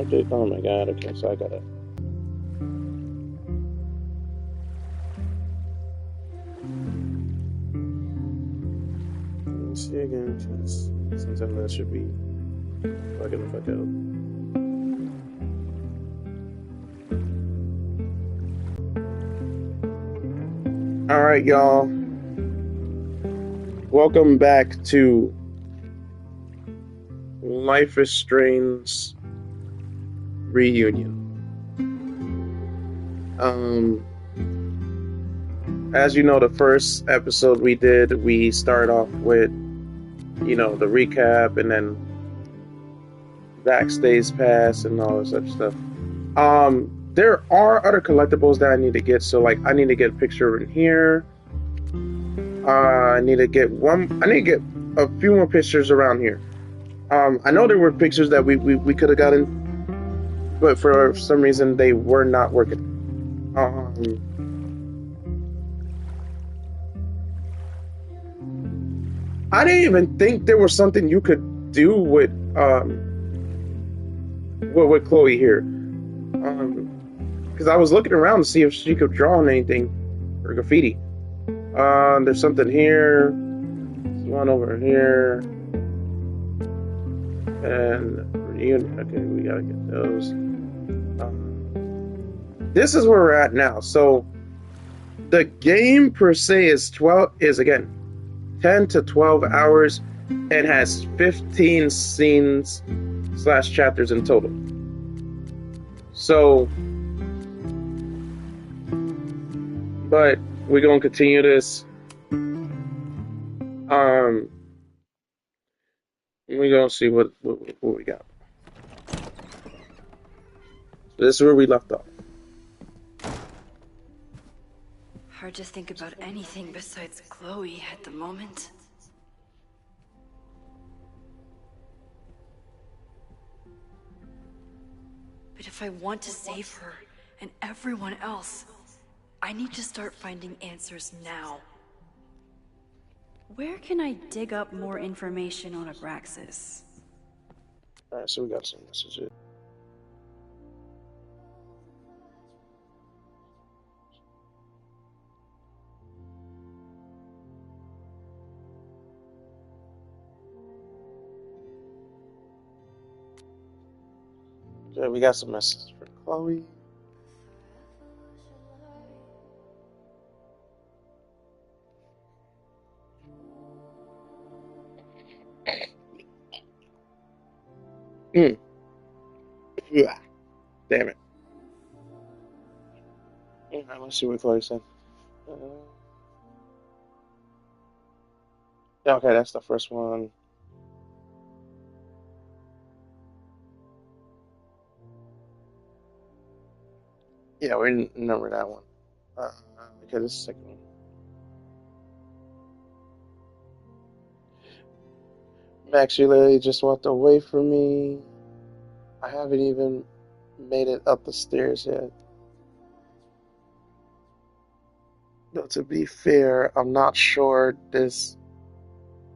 Okay. Oh my god. Okay, so I gotta. Let me see again, because sometimes that should be fucking the fuck out. All right, y'all. Welcome back to Life is Strange Reunion. As you know, the first episode we start off with, the recap and then backstage pass and all this other stuff. There are other collectibles that I need to get. So, like, I need to get a picture in here. I need to get a few more pictures around here. I know there were pictures that we could have gotten, but for some reason they were not working. I didn't even think there was something you could do with Chloe here. Because I was looking around to see if she could draw on anything or graffiti. There's something here. There's one over here. And reunion. Okay, we gotta get those. This is where we're at now. So the game per se is 10 to 12 hours and has 15 scenes / chapters in total. So, but we're gonna continue this. We're gonna see what we got. This is where we left off. Hard to think about anything besides Chloe at the moment. But if I want to save her and everyone else, I need to start finding answers now. Where can I dig up more information on Abraxas? Alright, so we got some messages. Okay, we got some messages for Chloe. Yeah. Damn it. Alright, let's see what Chloe said. Yeah, okay, that's the first one. Yeah, we remember that one. Okay, this is the second one. Max, you literally just walked away from me. I haven't even made it up the stairs yet. Though to be fair, I'm not sure this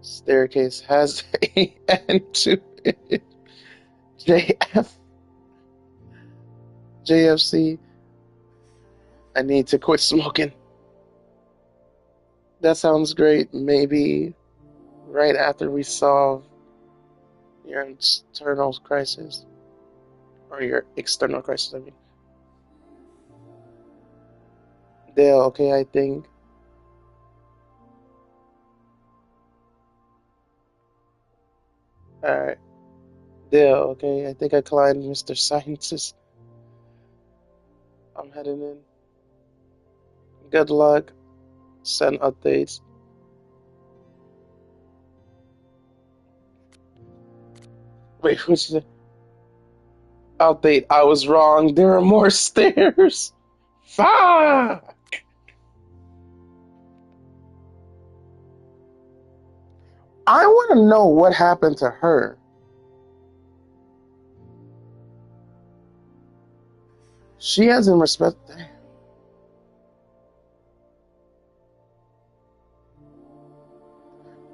staircase has a end to it. JFC, I need to quit smoking. That sounds great. Maybe right after we solve your internal crisis. Or your external crisis, I mean. Dale, okay, I think. Alright. Dale, okay, I think I climbed Mr. Scientist. I'm heading in. Good luck. Send updates. Wait, what's the update? I was wrong. There are more stairs. Fuck! I want to know what happened to her. She hasn't respected.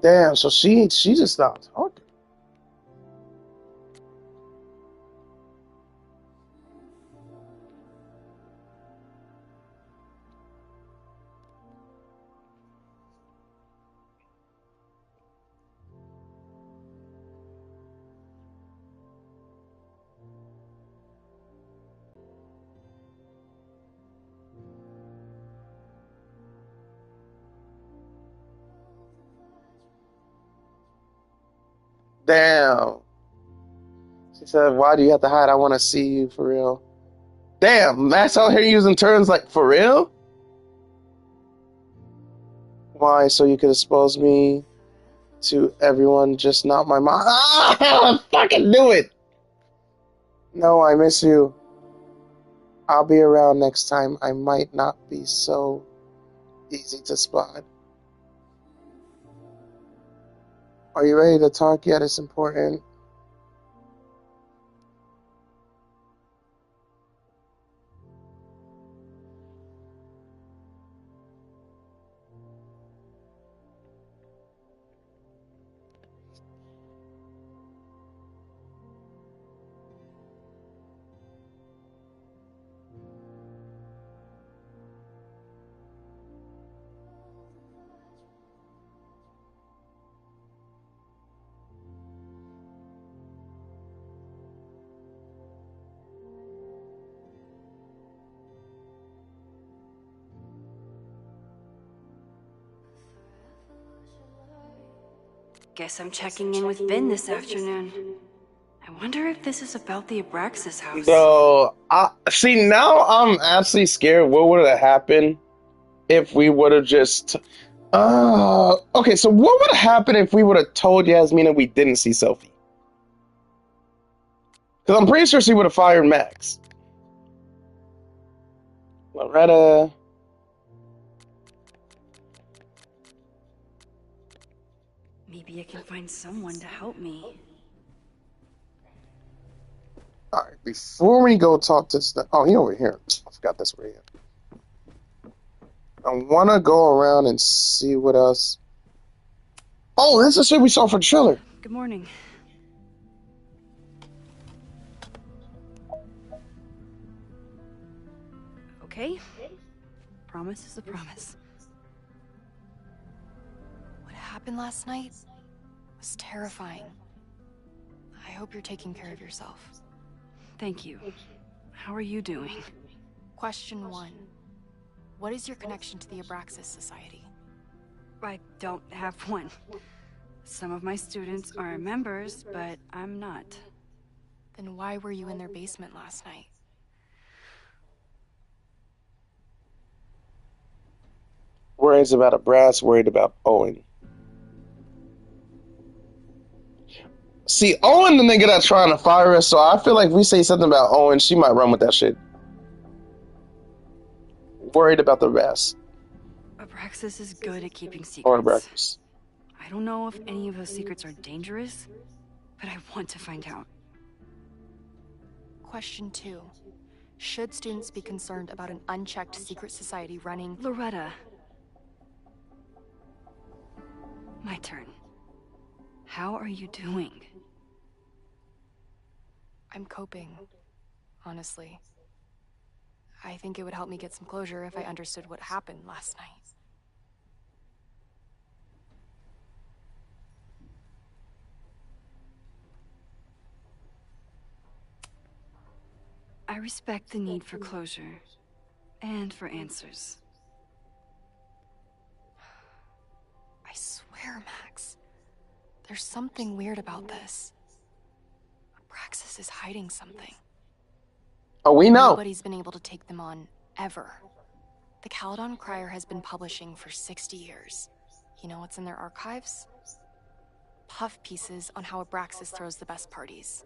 Damn, so she just stopped talking. Damn. She said, why do you have to hide? I want to see you for real. Damn, Max out here using terms like for real? Why? So you could expose me to everyone, just not my mom. Ah, I fucking knew it. No, I miss you. I'll be around next time. I might not be so easy to spot. Are you ready to talk yet? It's important. Guess I'm checking in with Ben this afternoon. I wonder if this is about the Abraxas house. So, see, now I'm actually scared. What would have happened if we would have just... okay, so what would have happened if we would have told Yasmina we didn't see Sophie? Because I'm pretty sure she would have fired Max. Loretta... Maybe I can find someone to help me. Alright, before we go talk to... Oh, he over here. I forgot that's where he is. I want to go around and see what else... Oh, this is shit we saw for the trailer. Good morning. Okay? Promise is a promise. What happened last night was terrifying. I hope you're taking care of yourself. Thank you. How are you doing? Question 1. What is your connection to the Abraxas Society? I don't have one. Some of my students are members, but I'm not. Then why were you in their basement last night? Worries about a brass, worried about Owen. See, Owen the nigga that's trying to fire us, so I feel like if we say something about Owen, she might run with that shit. Worried about the brass. Abraxas is good at keeping Or secrets. breakfast. I don't know if any of those secrets are dangerous, but I want to find out. Question 2. Should students be concerned about an unchecked secret society running... Loretta. My turn. How are you doing? I'm coping, honestly. I think it would help me get some closure if I understood what happened last night. I respect the need for closure and for answers. I swear, Max, there's something weird about this. Abraxas is hiding something. Oh, we know. Nobody's been able to take them on, ever. The Caledon Crier has been publishing for 60 years. You know what's in their archives? Puff pieces on how Abraxas throws the best parties.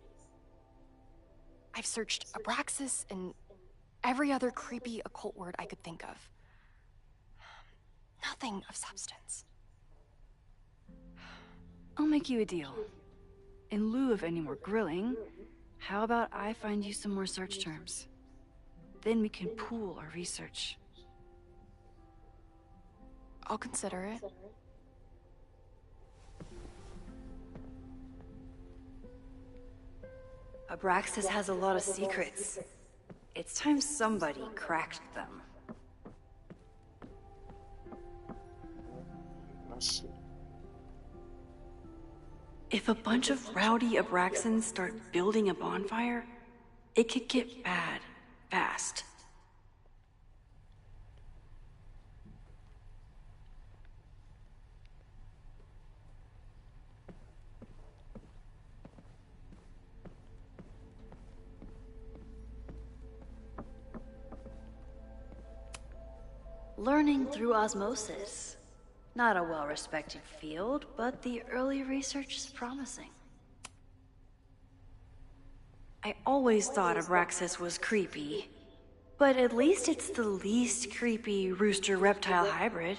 I've searched Abraxas and every other creepy occult word I could think of. Nothing of substance. I'll make you a deal. In lieu of any more grilling, how about I find you some more search terms? Then we can pool our research. I'll consider it. Abraxas has a lot of secrets. It's time somebody cracked them. Let's see. If a bunch of rowdy Abraxans start building a bonfire, it could get bad fast. Learning through osmosis. Not a well-respected field, but the early research is promising. I always thought Abraxas was creepy, but at least it's the least creepy rooster-reptile hybrid.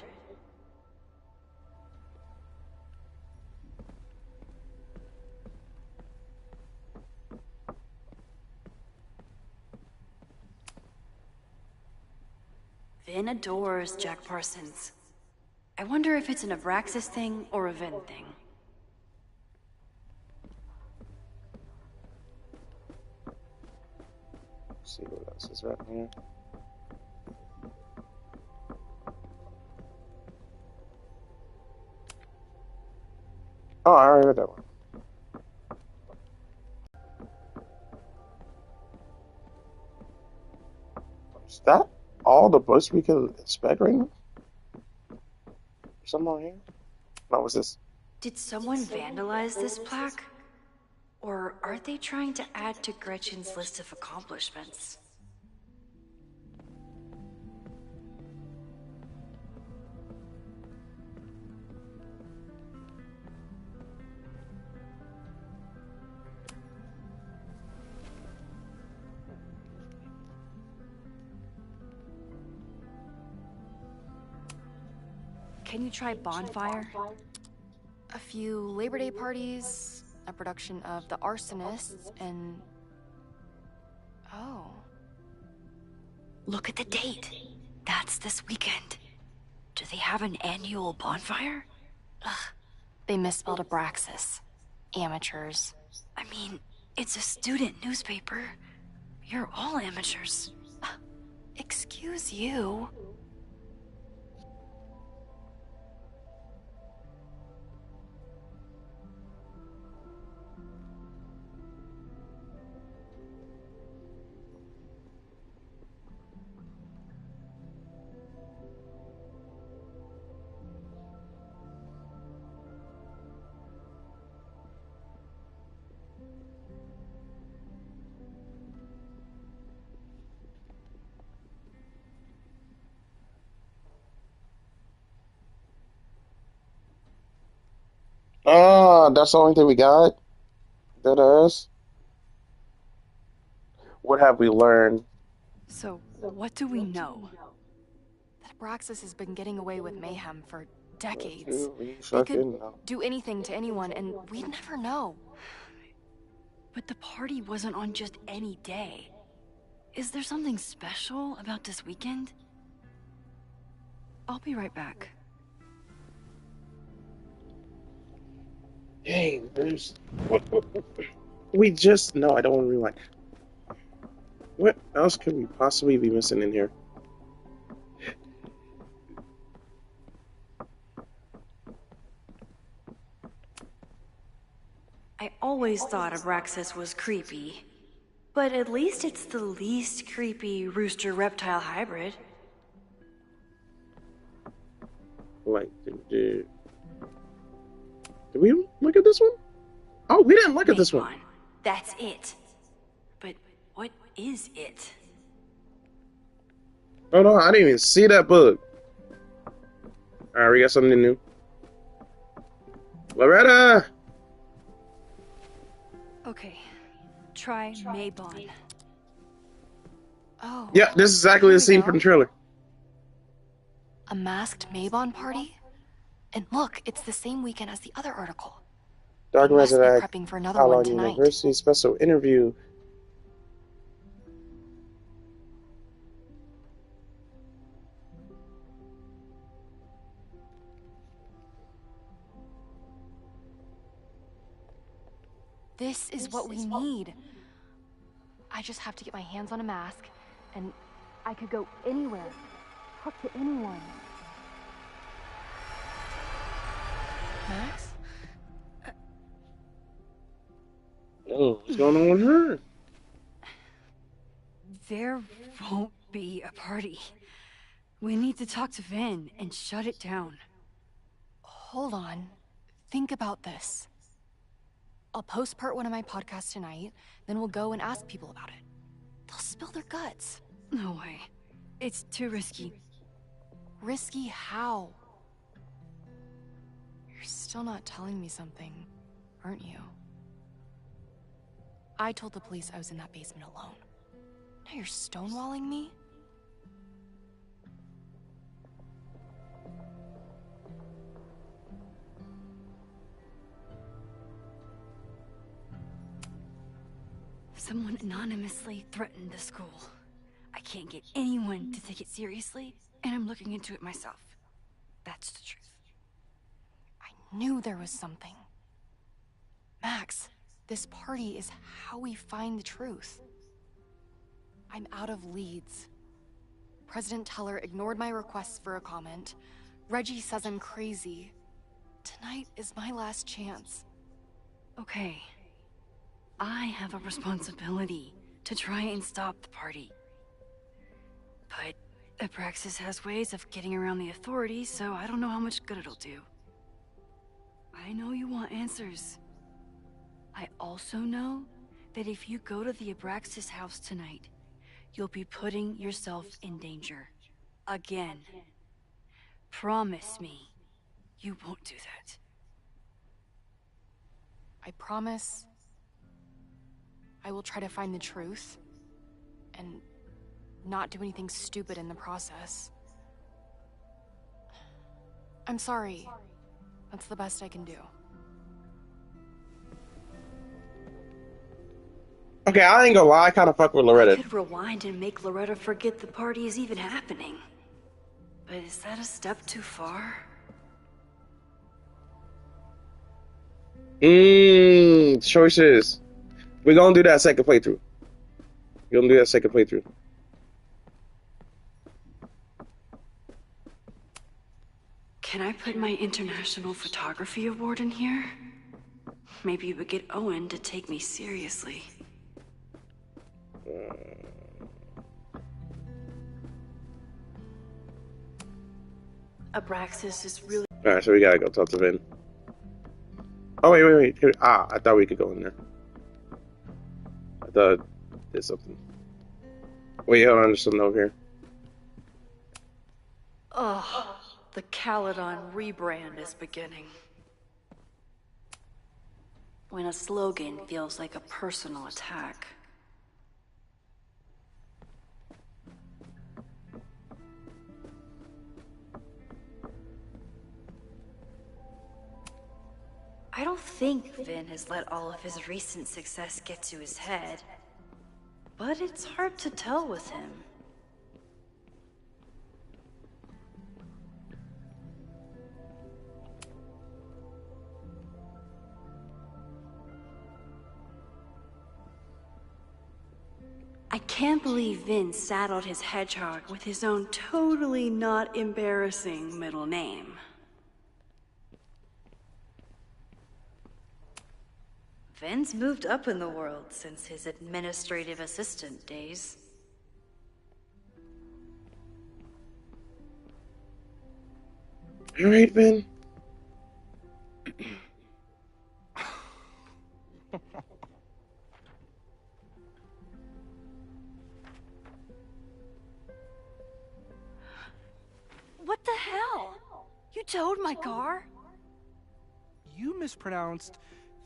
Vin adores Jack Parsons. I wonder if it's an Abraxas thing or a Vin thing. Let's see what else is right here. Oh, I already read that one. Is that all the books we can expect right now? Something on here? No, what's this? Did someone vandalize this plaque? Or are they trying to add to Gretchen's list of accomplishments? Can you try bonfire? A few Labor Day parties, a production of The Arsonists, and... Oh. Look at the date. That's this weekend. Do they have an annual bonfire? Ugh. They misspelled Abraxas. Amateurs. I mean, it's a student newspaper. You're all amateurs. Excuse you. Ah, that's the only thing we got? That is? What have we learned? So, what do we know? That Abraxas has been getting away with mayhem for decades. We They fucking could know. do anything to anyone, and we'd never know. But the party wasn't on just any day. Is there something special about this weekend? I'll be right back. Dang, there's... what- We just... No, I don't want to rewind. What else could we possibly be missing in here? I always thought Abraxas was creepy, but at least it's the least creepy rooster-reptile hybrid. Like, did we look at this one? Oh, we didn't look at this one. Maybe. That's it. But what is it? Oh no, I didn't even see that book. Alright, we got something new. Loretta! Okay, try Maybon. Oh. Yeah, this is exactly Here the we scene go. from the trailer. A masked Maybon party? And look, it's the same weekend as the other article. Dark They must be Resurrect, prepping for another one Alon tonight. University special interview. This is what we need. I just have to get my hands on a mask, and I could go anywhere, talk to anyone. Max? Oh, what's going on with her? There won't be a party. We need to talk to Vin and shut it down. Hold on. Think about this. I'll post part one of my podcast tonight, then we'll go and ask people about it. They'll spill their guts. No way. It's too risky. Risky how? You're still not telling me something, aren't you? I told the police I was in that basement alone. Now you're stonewalling me? Someone anonymously threatened the school. I can't get anyone to take it seriously, and I'm looking into it myself. That's the truth. I knew there was something. Max, this party is how we find the truth. I'm out of leads. President Teller ignored my requests for a comment. Reggie says I'm crazy. Tonight is my last chance. Okay. I have a responsibility to try and stop the party. But Abraxas has ways of getting around the authorities, so I don't know how much good it'll do. I know you want answers. I also know that if you go to the Abraxas house tonight, you'll be putting yourself in danger. Again. Promise me you won't do that. I promise I will try to find the truth and not do anything stupid in the process. I'm sorry. That's the best I can do. Okay, I ain't gonna lie, I kind of fuck with I Loretta. could rewind and make Loretta forget the party is even happening. But is that a step too far? Choices. We're gonna do that second playthrough. We're gonna do that second playthrough. Can I put my International Photography Award in here? Maybe we get Owen to take me seriously. Abraxas is really... Alright, so we gotta go talk to Vin. Oh, wait. Here, I thought we could go in there. I thought there's something. Wait, hold on, there's something over here. Ugh, the Caledon rebrand is beginning. When a slogan feels like a personal attack. I don't think Vin has let all of his recent success get to his head. But it's hard to tell with him. I can't believe Vin saddled his hedgehog with his own totally not embarrassing middle name. Vin's moved up in the world since his administrative assistant days. All right, Vin. What the hell? You towed my car? You mispronounced,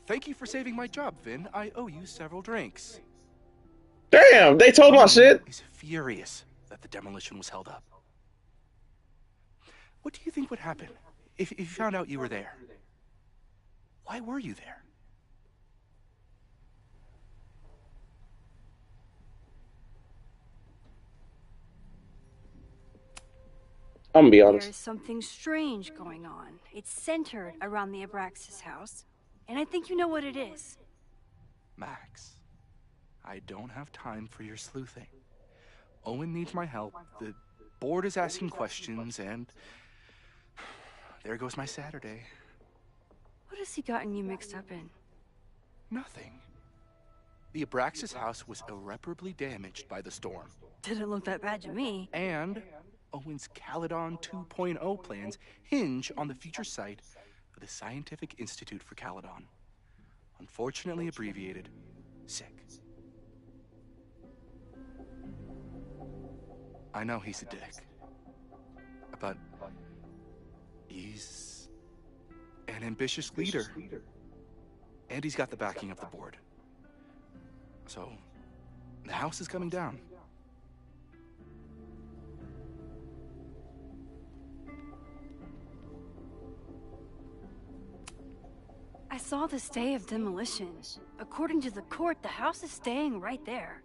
"Thank you for saving my job, Vin. I owe you several drinks." Damn, they told my shit. He's furious that the demolition was held up. What do you think would happen if you found out you were there? Why were you there? I'm gonna be honest. There's something strange going on. It's centered around the Abraxas house, and I think you know what it is. Max, I don't have time for your sleuthing. Owen needs my help, the board is asking questions, and there goes my Saturday. What has he gotten you mixed up in? Nothing. The Abraxas house was irreparably damaged by the storm. Didn't look that bad to me. And Owen's Caledon 2.0 plans hinge on the future site of the Scientific Institute for Caledon. Unfortunately abbreviated, SICK. I know he's a dick, but he's an ambitious leader. And he's got the backing of the board. So, the house is coming down. I saw the stay of demolition. According to the court, the house is staying right there.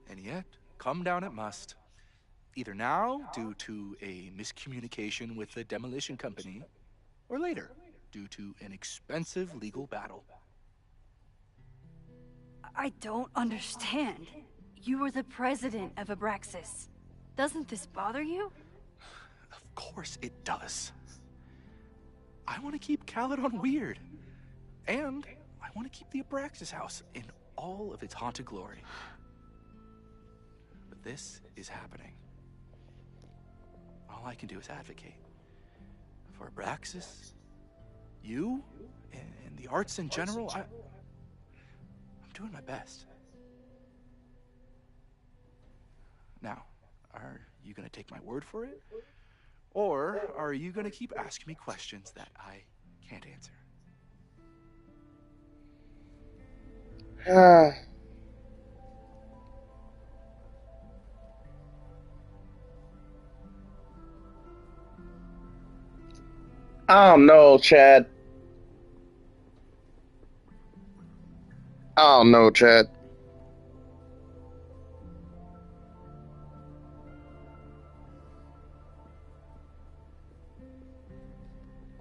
And yet, come down it must. Either now, due to a miscommunication with the demolition company, or later, due to an expensive legal battle. I don't understand. You were the president of Abraxas. Doesn't this bother you? Of course it does. I want to keep Caledon weird. And I want to keep the Abraxas house in all of its haunted glory. But this is happening. All I can do is advocate. For Abraxas, you, and the arts in general, I'm doing my best. Now, are you going to take my word for it? Or are you going to keep asking me questions that I can't answer? I don't know, Chad. I don't know, Chad.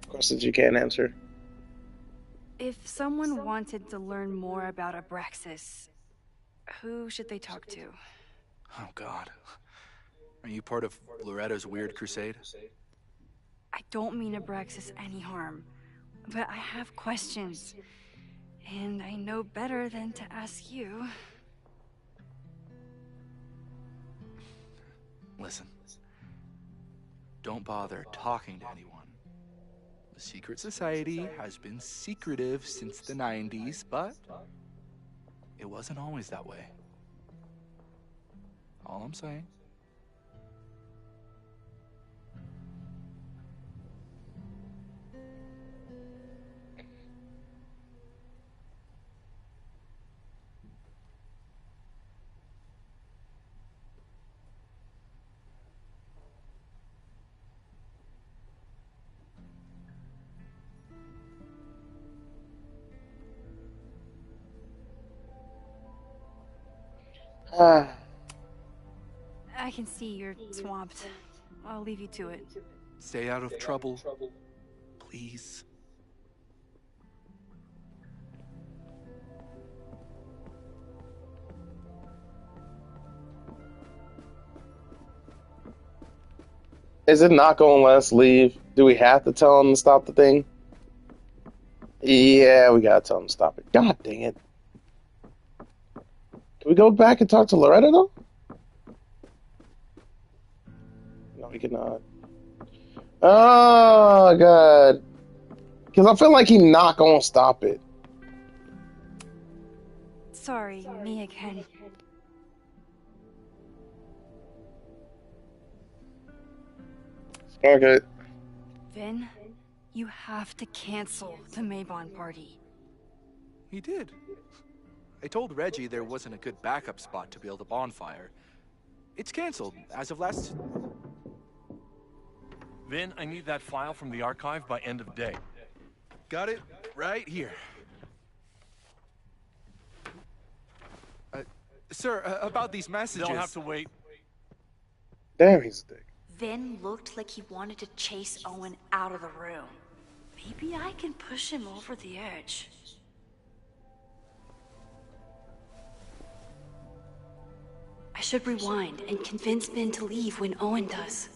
Questions you can't answer. If someone wanted to learn more about Abraxas, who should they talk to? Oh, God. Are you part of Loretta's weird crusade? I don't mean Abraxas any harm, but I have questions, and I know better than to ask you. Listen. Don't bother talking to anyone. The secret society has been secretive since the 90s, but it wasn't always that way. All I'm saying. I can see you're swamped. I'll leave you to it. Stay out of trouble, please. Is it not going to let us leave? Do we have to tell him to stop the thing? Yeah, we gotta tell him to stop it. God dang it. Can we go back and talk to Loretta, though? No, we cannot. Oh, God. Because I feel like he's not going to stop it. Sorry, me again. Okay. Vin, you have to cancel the Maybon party. He did. I told Reggie there wasn't a good backup spot to build a bonfire. It's canceled as of last... Vin, I need that file from the archive by end of day. Got it right here. Sir, about these messages... They'll have to wait. Damn, he's a dick. Vin looked like he wanted to chase Owen out of the room. Maybe I can push him over the edge. I should rewind and convince Vin to leave when Owen does.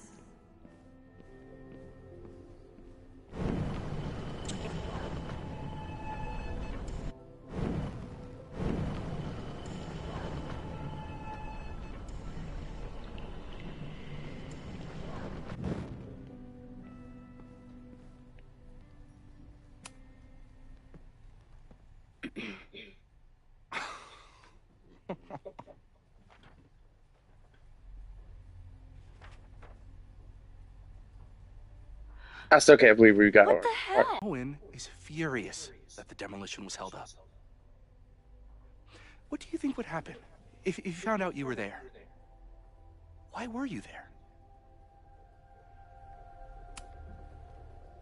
I still can't believe we got What Owen. the hell? Owen is furious that the demolition was held up. What do you think would happen if you found out you were there? Why were you there?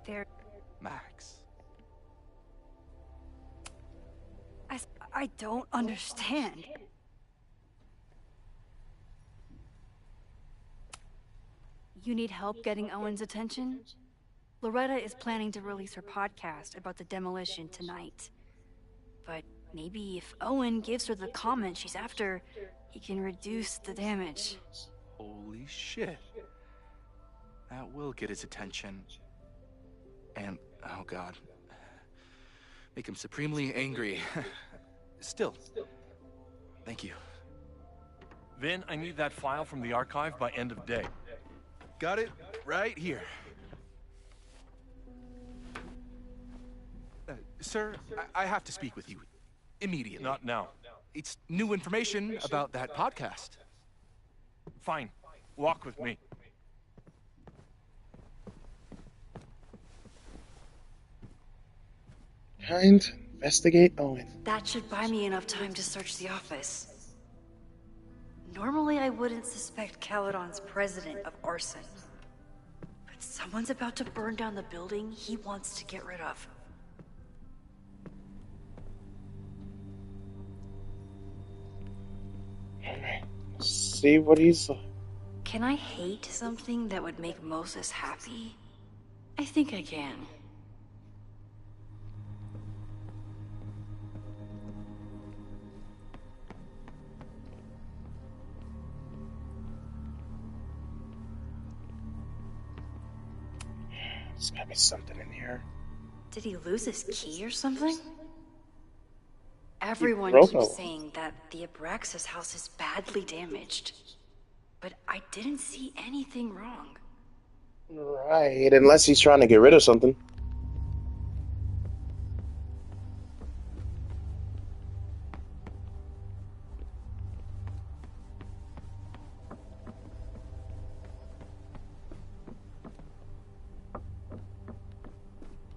There. Max. I don't understand. You need help getting Owen's attention? Loretta is planning to release her podcast about the demolition tonight. But maybe if Owen gives her the comment she's after, he can reduce the damage. Holy shit. That will get his attention. And, oh god, make him supremely angry. Still, thank you. Vin, I need that file from the archive by end of day. Got it right here. Sir, I have to speak with you immediately. Not now. It's new information about that podcast. Fine. Walk with me. Trying to investigate Owen. That should buy me enough time to search the office. Normally I wouldn't suspect Caledon's president of arson. But someone's about to burn down the building he wants to get rid of. Alright. See what he's... Can I hate something that would make Moses happy? I think I can. There's gotta be something in here. Did he lose his key or something? Everyone broke keeps it. saying that the Abraxas house is badly damaged. But I didn't see anything wrong. Right, unless he's trying to get rid of something.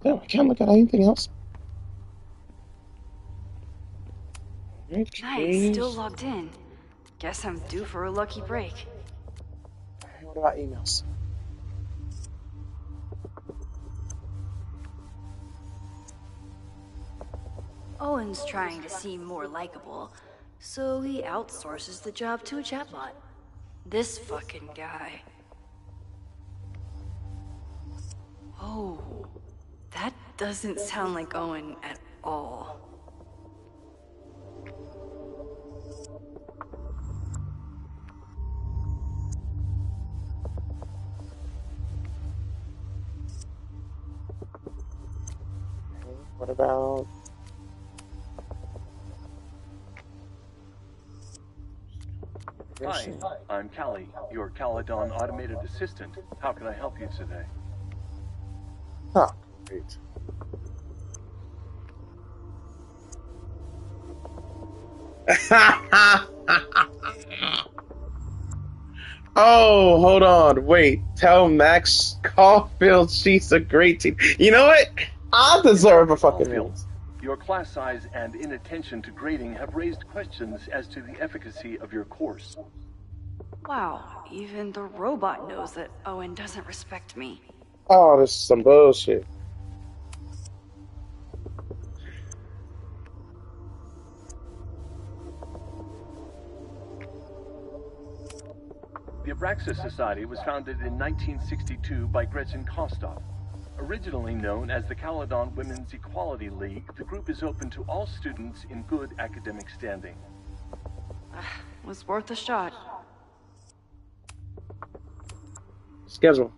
No, I can't look at anything else. Nice, still logged in. Guess I'm due for a lucky break. What about emails? Owen's trying to seem more likable, so he outsources the job to a chatbot. This fucking guy. Oh, that doesn't sound like Owen at all. What about... Hi, I'm Callie, your Caledon automated assistant. How can I help you today? Oh, great. Oh, hold on. Wait. Tell Max Caulfield she's a great team. You know what? I deserve a fucking meal. Your class size and inattention to grading have raised questions as to the efficacy of your course. Wow, even the robot knows that Owen doesn't respect me. Oh, this is some bullshit. The Abraxas Society was founded in 1962 by Gretchen Kostoff. Originally known as the Caledon Women's Equality League, the group is open to all students in good academic standing. Was worth a shot. Schedule.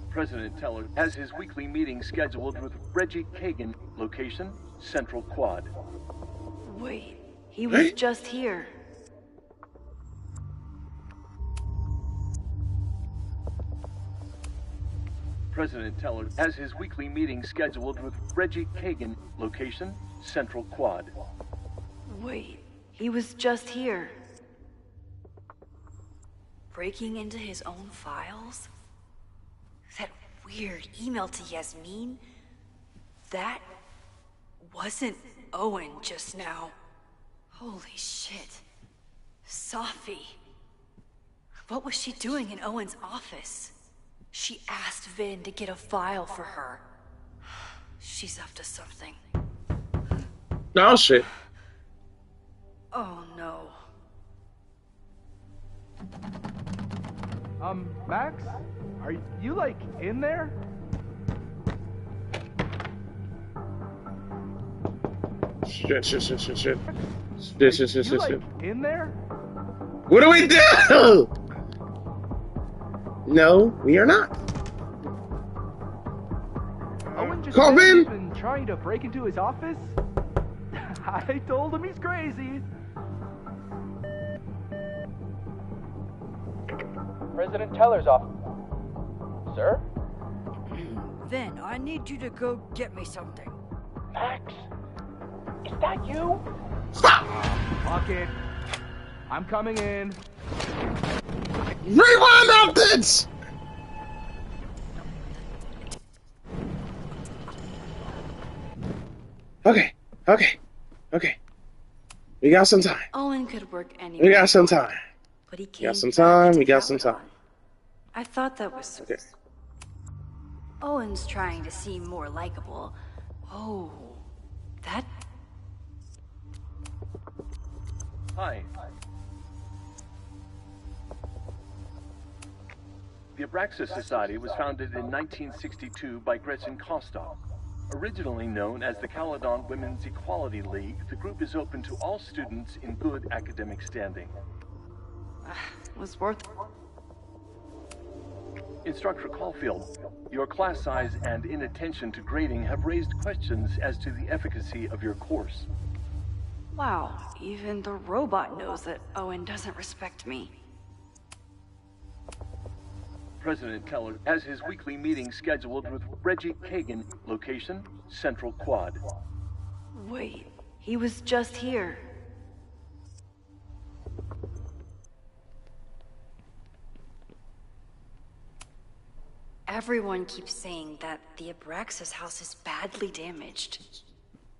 President Teller has his weekly meeting scheduled with Reggie Kagan, location, Central Quad. Wait, he was just here. President Teller has his weekly meeting scheduled with Reggie Kagan, location, Central Quad. Wait, he was just here. breaking into his own files? That weird email to Yasmin? That wasn't Owen just now. Holy shit. Safi. What was she doing in Owen's office? She asked Vin to get a file for her. She's up to something. Oh shit. Oh no. Max? Are you, like, in there? Shit. You, like, in there? What do we do? No, we are not. Owen just Call said he's Vin. been trying to break into his office? I told him he's crazy. President Teller's office. Sir? Vin, I need you to go get me something. Max? Is that you? Stop. Fuck it. I'm coming in. Rewind updates. Okay. We got some time. Owen could work anywhere. We got some time. But he We came got some back time. to We got some Caledon. time. I thought that was... Okay. Owen's trying to seem more likable. Oh, that... Hi. The Abraxas Society was founded in 1962 by Gretchen Kostov. Originally known as the Caledon Women's Equality League, the group is open to all students in good academic standing. was worth... Instructor Caulfield, your class size and inattention to grading have raised questions as to the efficacy of your course. Wow, even the robot knows that Owen doesn't respect me. President Teller has his weekly meeting scheduled with Reggie Kagan, location, Central Quad. Wait, he was just here. Everyone keeps saying that the Abraxas house is badly damaged.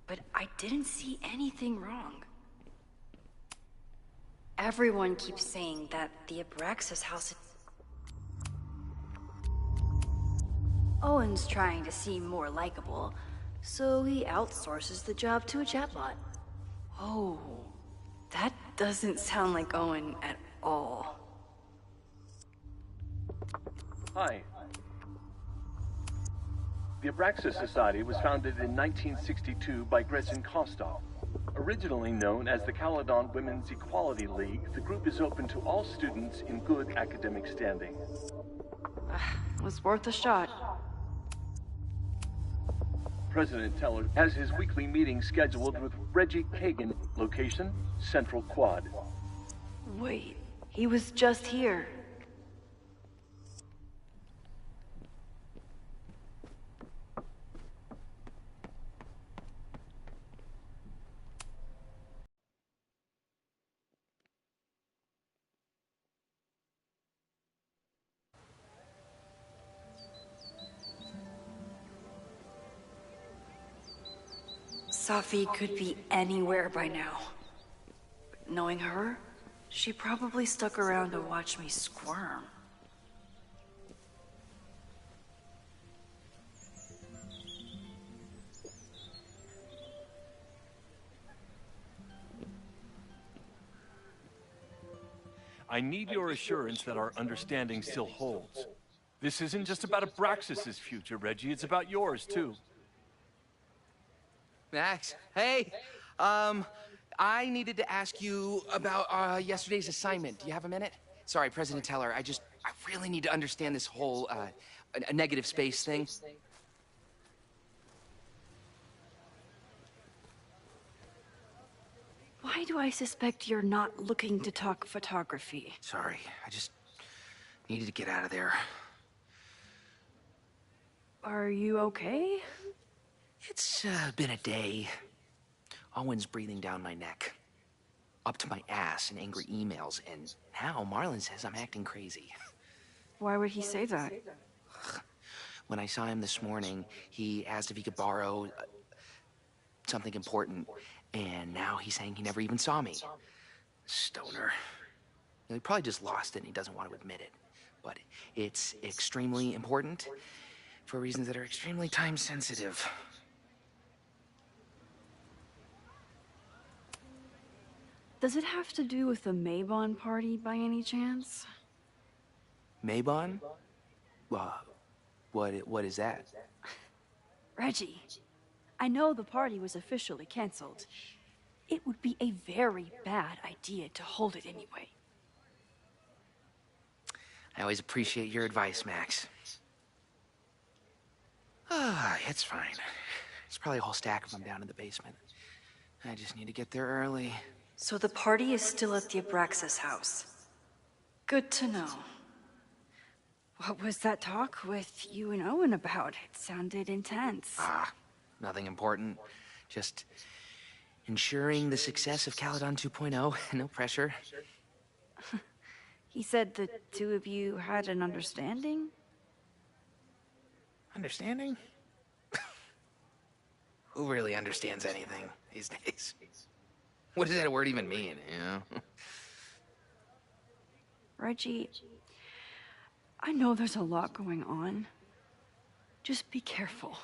But I didn't see anything wrong. Everyone keeps saying that the Abraxas house... Owen's trying to seem more likable, so he outsources the job to a chatbot. Oh, that doesn't sound like Owen at all. Hi. The Abraxas Society was founded in 1962 by Gretchen Kostov. Originally known as the Caledon Women's Equality League, the group is open to all students in good academic standing. Was worth a shot. President Teller has his weekly meeting scheduled with Reggie Kagan, location, Central Quad. Wait, he was just here. Safi could be anywhere by now. But knowing her, she probably stuck around to watch me squirm. I need your assurance that our understanding still holds. This isn't just about Abraxas' future, Reggie. It's about yours, too. Max, hey, I needed to ask you about yesterday's assignment. Do you have a minute? Sorry, President Teller, I really need to understand this whole, a negative space thing. Why do I suspect you're not looking to talk photography? Sorry, I just needed to get out of there. Are you okay? It's been a day. Owen's breathing down my neck. up to my ass in angry emails, and now Marlon says I'm acting crazy. Why would he say that? When I saw him this morning, he asked if he could borrow something important, and now he's saying he never even saw me. Stoner. He probably just lost it and he doesn't want to admit it. But it's extremely important for reasons that are extremely time sensitive. Does it have to do with the Maybon party by any chance? Maybon? What is that? Reggie, I know the party was officially canceled. It would be a very bad idea to hold it anyway. I always appreciate your advice, Max. It's fine. There's probably a whole stack of them down in the basement. I just need to get there early. So the party is still at the Abraxas house. Good to know. What was that talk with you and Owen about? It sounded intense. Nothing important. Just ensuring the success of Caledon 2.0. No pressure. He said the two of you had an understanding? Understanding? Who really understands anything these days? What does that word even mean, you know? Reggie, I know there's a lot going on. Just be careful.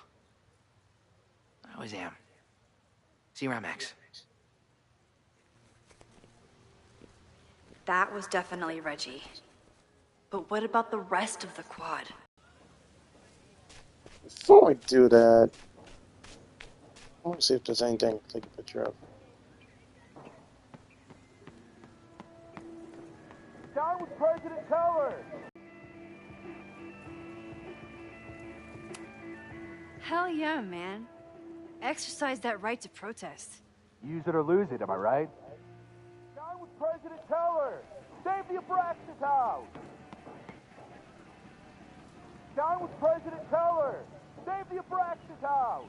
I always am. See you around, Max. That was definitely Reggie. But what about the rest of the quad? Before I do that, I want to see if there's anything to take a picture of. Down with President Teller! Hell yeah, man. Exercise that right to protest. Use it or lose it, am I right? Down with President Teller! Save the Abraxas house! Down with President Teller! Save the Abraxas house!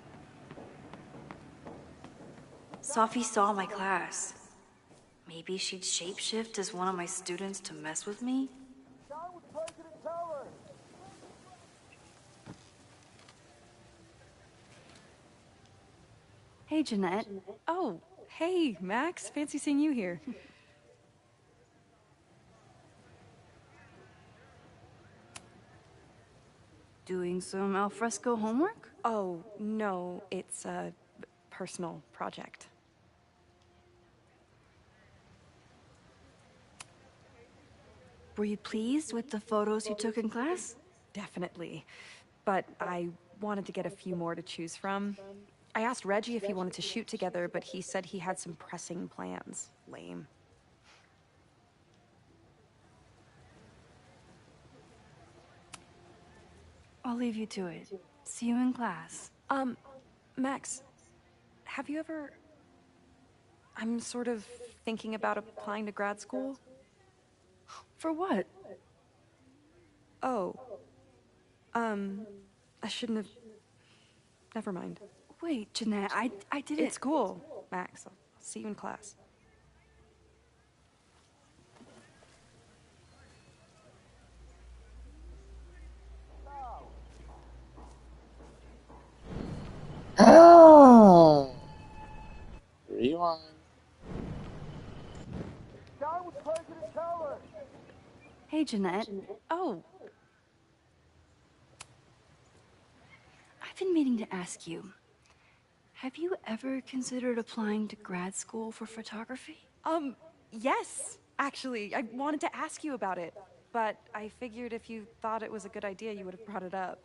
Sophie saw my class. Maybe she'd shapeshift as one of my students to mess with me? Down with President Teller! Hey, Jeanette. Oh, hey, Max. Fancy seeing you here. Doing some alfresco homework? Oh, no, it's a personal project. Were you pleased with the photos you took in class? Definitely. But I wanted to get a few more to choose from. I asked Reggie if he wanted to shoot together, but he said he had some pressing plans. Lame. I'll leave you to it. See you in class. Max, have you ever... I'm sort of thinking about applying to grad school. For what? Oh. I shouldn't have... Never mind. Wait, Jeanette, I didn't... It's cool, Max. I'll see you in class. Oh! Rewind. Down with President Teller! Hey, Jeanette. Oh, I've been meaning to ask you. Have you ever considered applying to grad school for photography? yes. Actually, I wanted to ask you about it, but I figured if you thought it was a good idea, you would have brought it up.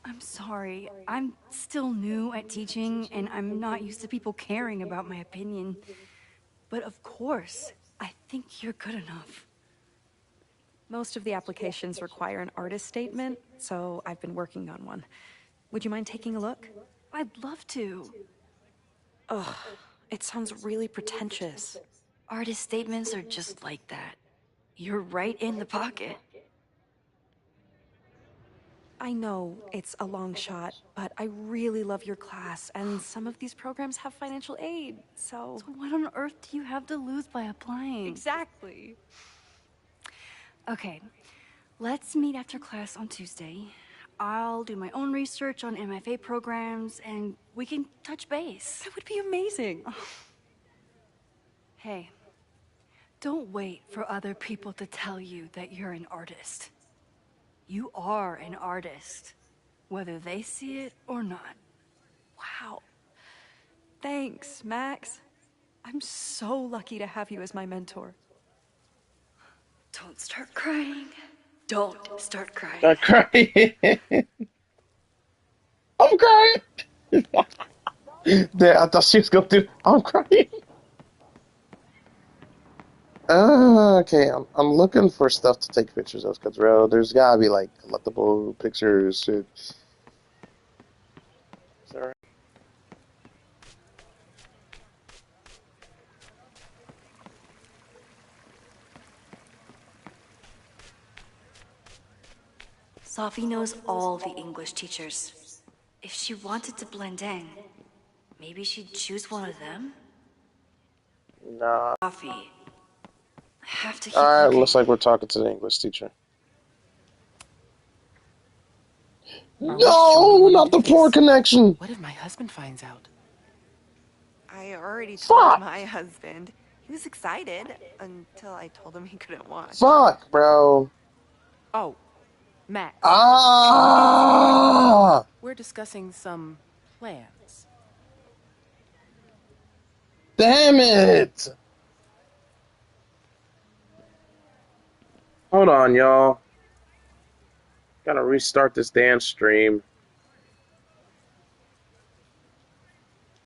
I'm sorry. I'm still new at teaching, and I'm not used to people caring about my opinion. But of course, I think you're good enough. Most of the applications require an artist statement, so I've been working on one. Would you mind taking a look? I'd love to. Ugh, it sounds really pretentious. Artist statements are just like that. You're right in the pocket. I know it's a long shot, but I really love your class, and some of these programs have financial aid, so... So what on earth do you have to lose by applying? Exactly. Okay, let's meet after class on Tuesday. I'll do my own research on MFA programs, and we can touch base. That would be amazing. Hey, don't wait for other people to tell you that you're an artist. You are an artist, whether they see it or not. Wow. Thanks, Max. I'm so lucky to have you as my mentor. Don't start crying. Don't start crying. I'm crying. I'm crying. Yeah, I thought she was gonna do. I'm crying. Okay, I'm looking for stuff to take pictures of, because there's gotta be like collectible pictures. Shit. Is that right? Sophie knows all the English teachers. If she wanted to blend in, maybe she'd choose one of them? Nah. Sophie, I have to keep Alright, looking. looks like we're talking to the English teacher. Are we No, sure we not do the poor this? connection. What if my husband finds out? I already Fuck. told my husband. He was excited until I told him he couldn't watch. Fuck, bro. Oh, Max. Ah! We're discussing some plans. Damn it! Hold on, y'all. Gotta restart this damn stream.